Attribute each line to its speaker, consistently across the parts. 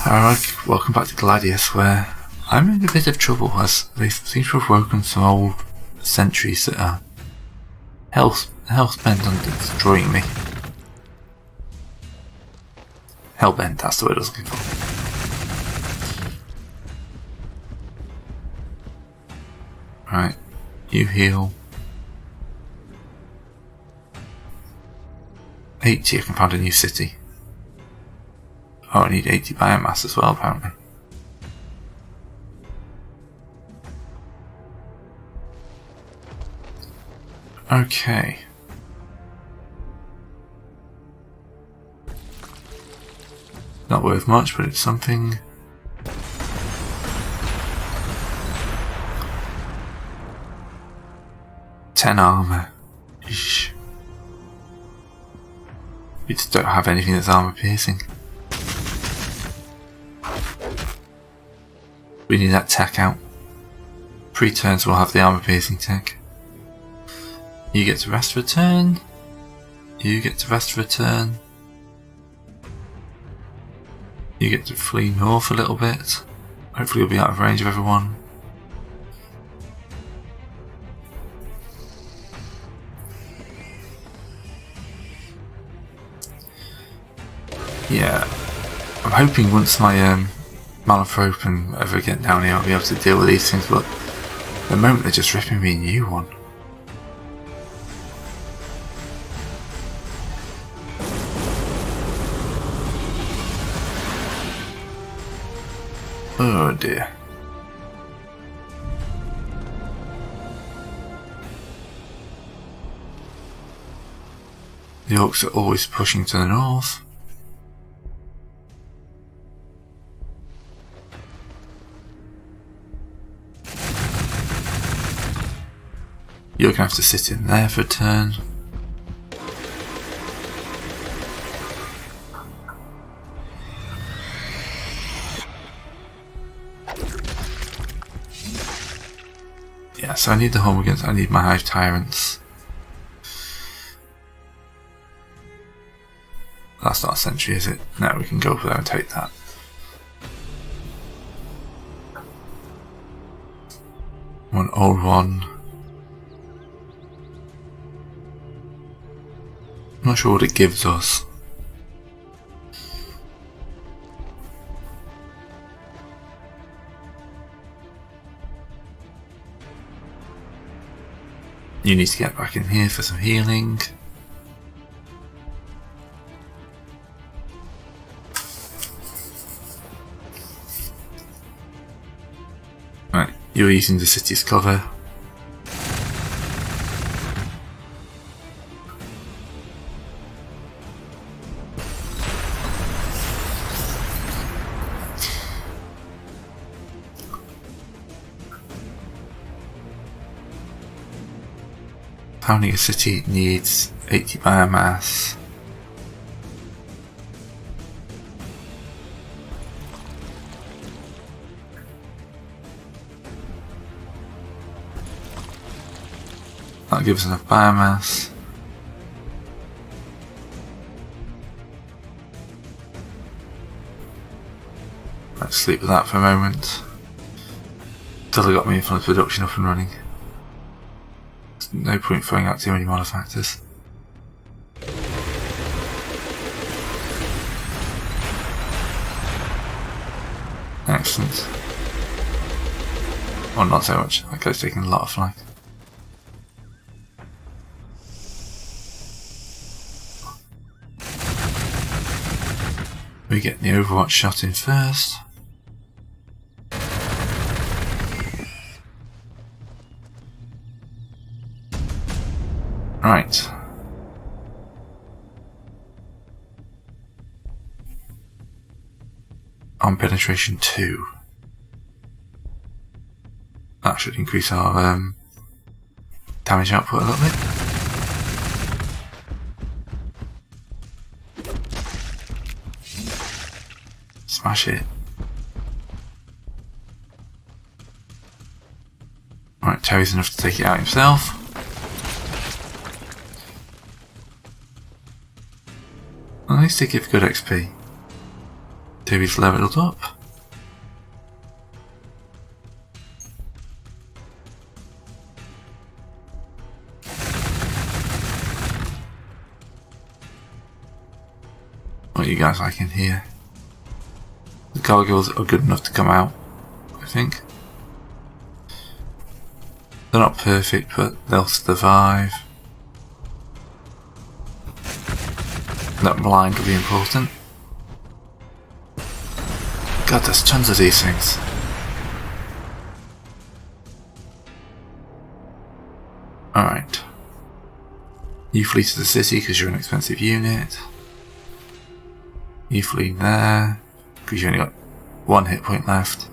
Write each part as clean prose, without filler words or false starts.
Speaker 1: Alright, welcome back to Gladius, where I'm in a bit of trouble as they seem to have woken some old sentries that are hell-bent on destroying me. Hell-bent, that's the word I was looking for. Right, you heal. 80, I can found a new city. Oh, I need 80 biomass as well, apparently. Okay. Not worth much, but it's something. $10 armor. Eesh. We just don't have anything that's armor piercing. We need that tech out. Pre-turns will have the armor piercing tech. You get to rest for a turn. You get to rest for a turn. You get to flee north a little bit. Hopefully you'll be out of range of everyone. Yeah, I'm hoping once my Malanthrope and ever get down here I'll be able to deal with these things, but at the moment they're just ripping me a new one. Oh dear. The orcs are always pushing to the north. You're going to have to sit in there for a turn. Yeah, so I need the Hormigans, I need my Hive Tyrants. That's not a sentry, is it? No, we can go over there and take that. One old one. I'm not sure what it gives us. You need to get back in here for some healing. Right, you're using the city's cover. Founding a city needs 80 biomass. That gives us enough biomass. Let's sleep with that for a moment. Till I got my influence production up and running. No point throwing out too many manufactors. Excellent. Well, not so much. That guy's taking a lot of flight. We get the Overwatch shot in first. Right. On penetration 2. That should increase our damage output a little bit. Smash it. Right, Terry's enough to take it out himself. At least they give good XP. David's leveled up. What are you guys like in here? The gargoyles are good enough to come out, I think. They're not perfect, but they'll survive. That blind will be important. God, there's tons of these things. Alright. You flee to the city because you're an expensive unit. You flee there because you only got one hit point left.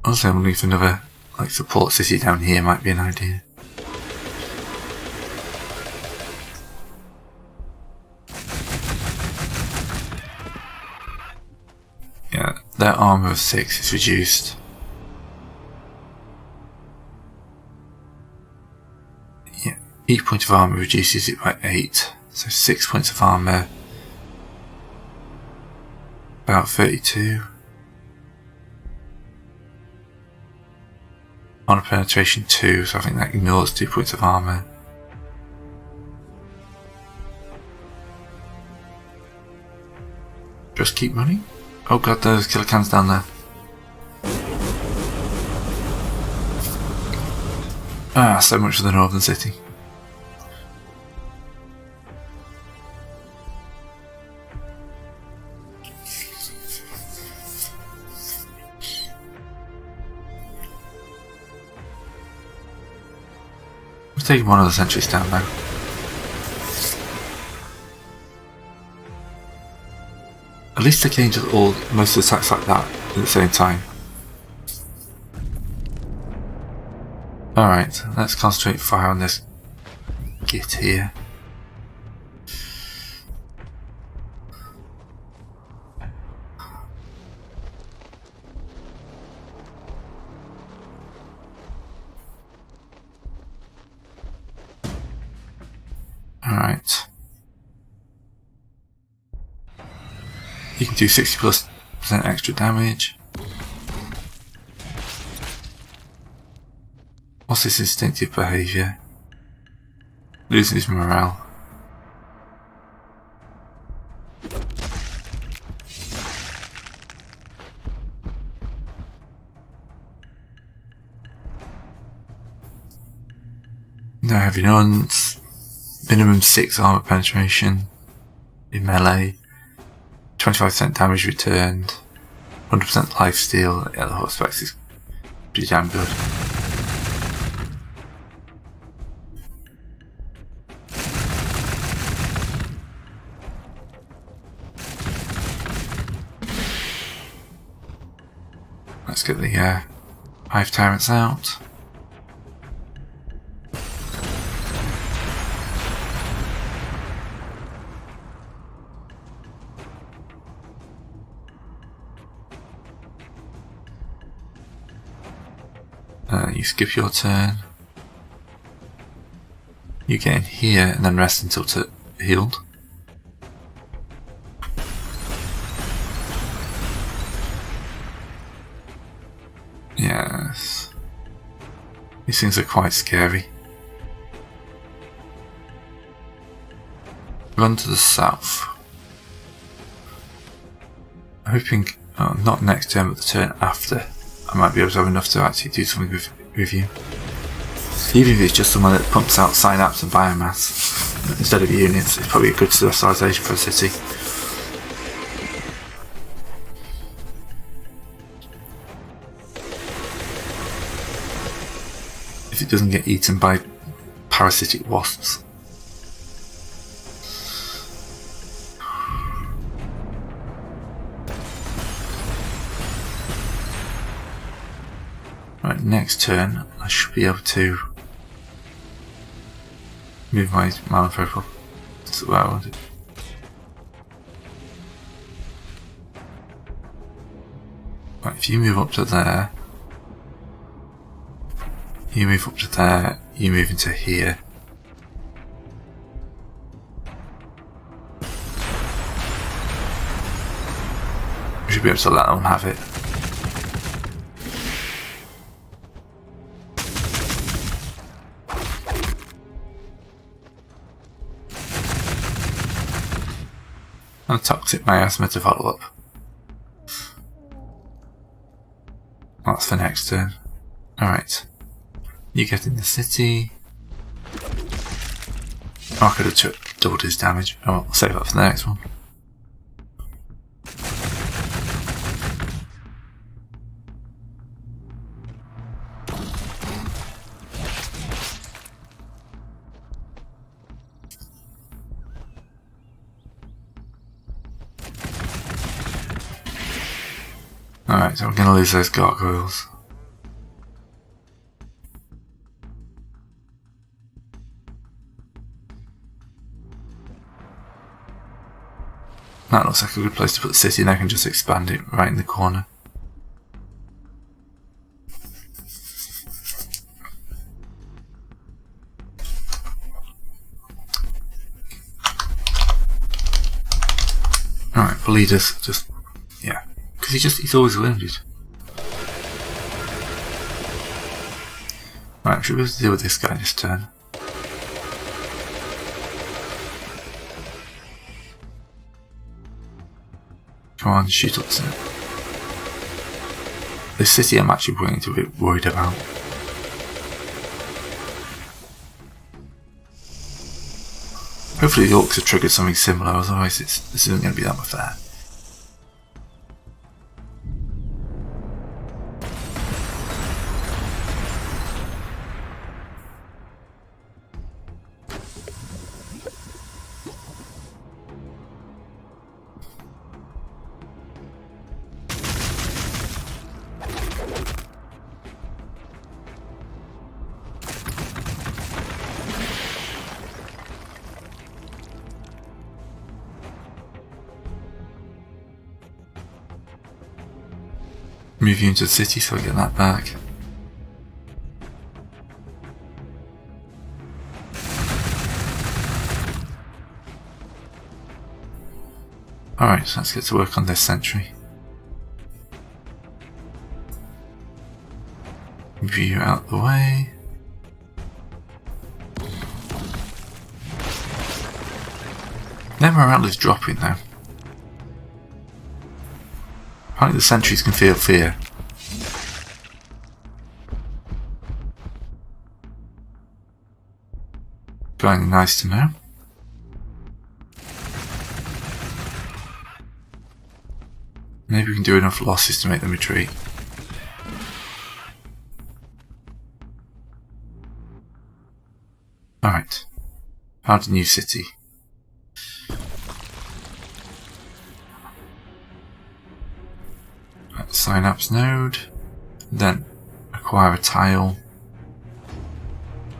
Speaker 1: Also, I'm looking for another support city down here might be an idea. Yeah, their armor of 6 is reduced. Yeah, each point of armor reduces it by 8, so 6 points of armor, about 32. Armor penetration 2, so I think that ignores 2 points of armor. Just keep running. Oh god, those killer cans down there. Ah, so much for the northern city. We've taken one of the sentries down now. At least they can do most of the attacks like that at the same time. Alright, let's concentrate fire on this git here. Alright. You can do 60% extra damage. What's this instinctive behaviour? Losing his morale. No heavy nuns. Minimum 6 armor penetration in melee. 25% damage returned, 100% lifesteal. Yeah, the whole specs is pretty damn good. Let's get the hive tyrants out. You skip your turn. You get in here and then rest until healed. Yes. These things are quite scary. Run to the south. I'm hoping, not next turn but the turn after, I might be able to have enough to actually do something with you. Even if it's just someone that pumps out synapse and biomass instead of units, it's probably a good specialisation for a city. If it doesn't get eaten by parasitic wasps. Right, next turn I should be able to move my mana purple. That's what I wanted. Right, if you move up to there, you move up to there, you move into here. We should be able to let them have it. And toxic miasma to follow up. That's for next turn. Alright. You get in the city. Oh, I could have doubled his damage. Oh well, I'll save that for the next one. Alright, so we're going to lose those gargoyles. That looks like a good place to put the city, and I can just expand it right in the corner. Alright, Validas, just, yeah. Because he's always wounded. Right, should we be able to deal with this guy this turn? Come on, shoot up to it. This city I'm actually beginning to be worried about. Hopefully the orcs have triggered something similar, otherwise this isn't going to be that much fair. Move you into the city so I get that back. Alright, so let's get to work on this sentry. Move you out the way. Their morale is dropping now. Apparently the sentries can feel fear. Going nice to know. Maybe we can do enough losses to make them retreat. Alright. Found a new city. Synapse node, then acquire a tile.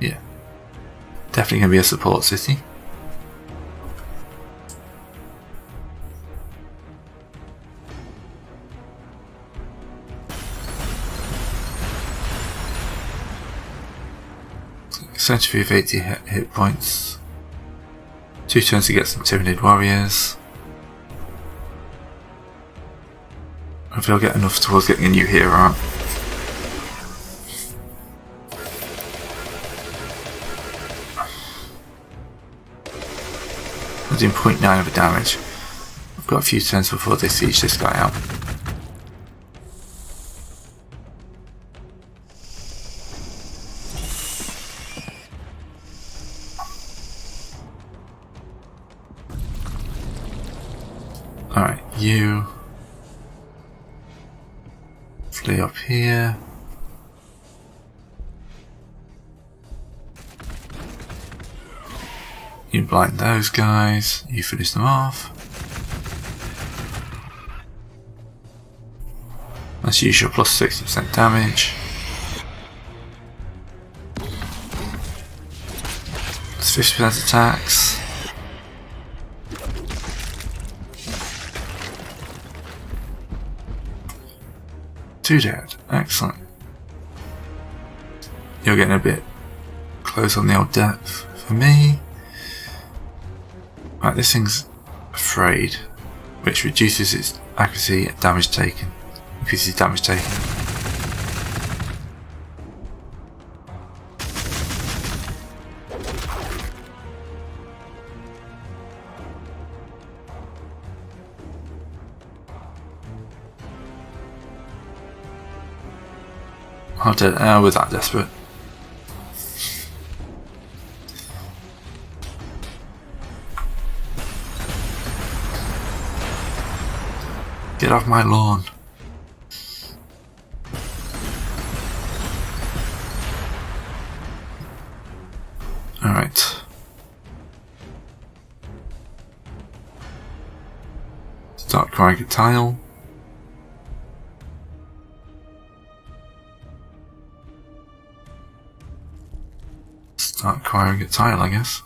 Speaker 1: Yeah, definitely going to be a support city. Century of 80 hit points. 2 turns to get some Tyranid warriors. Hopefully I'll get enough towards getting a new hero out. I'm doing 0.9 of the damage. I've got a few turns before they siege this guy out. Alright, you flee up here. You blind those guys, you finish them off. Let's use your plus 60% damage. It's 50% attacks. 2 dead. Excellent. You're getting a bit close on the old depth for me. Right, this thing's afraid, which reduces its accuracy and damage taken. Increases damage taken. We're that desperate. Get off my lawn. Alright. Start acquiring a tile. Start acquiring a tile, I guess.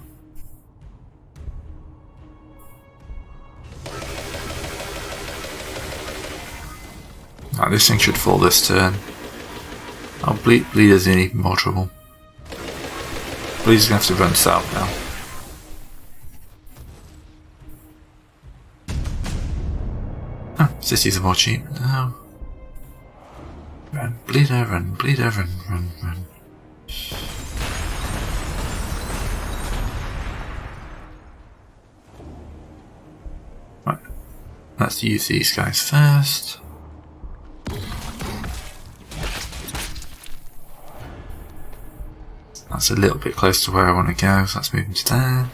Speaker 1: Right, this thing should fall this turn. Oh, Bleeder's in even more trouble. Bleeder's gonna have to run south now. Oh, cities are more cheap. No. Run, Bleeder, run, Bleeder, run, run, run. Right, let's use these guys first. That's a little bit close to where I want to go, so let's move into there.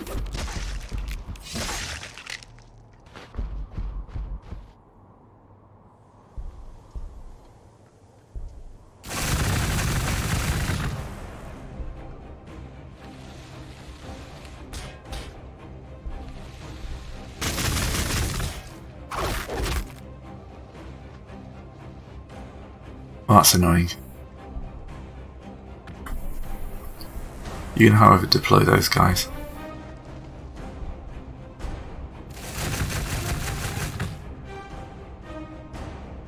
Speaker 1: Well, that's annoying. You can, however, deploy those guys.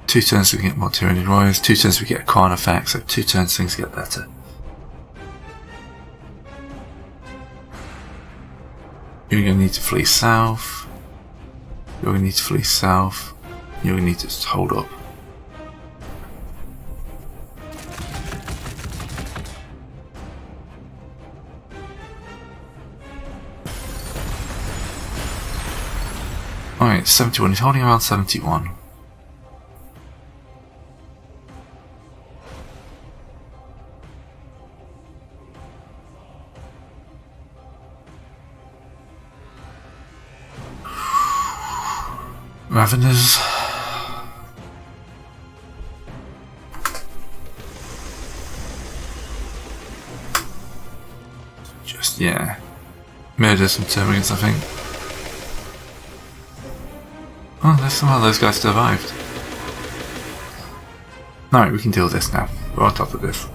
Speaker 1: Two turns we get more Tyranid warriors, 2 turns we get a Corn effect, so 2 turns things get better. You're going to need to flee south. You're going to need to flee south. You're going to need to just hold up. Alright, 71. He's holding around 71. Raveners. Just, yeah. Murder some termagants, I think. Oh, there's some of those guys survived. Alright, we can deal with this now. We're on top of this.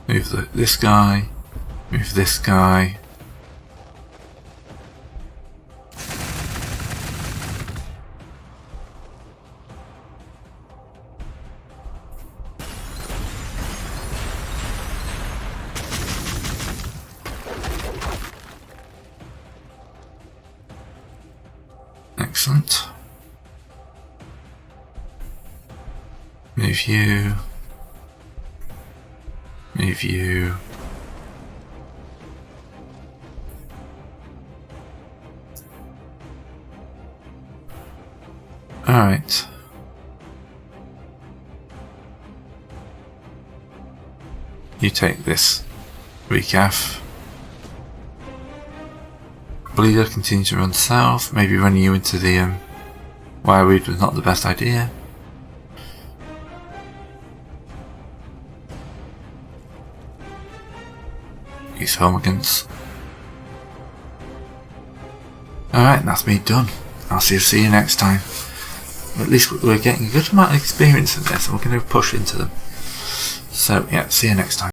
Speaker 1: Move this guy, move this guy. Excellent. Move you. Move you. Alright. You take this recaf. Bleeder, continue to run south, maybe running you into the wireweed was not the best idea. these homagans. Alright, that's me done. I'll see you next time. At least we're getting a good amount of experience in this, and we're going to push into them. So yeah, see you next time.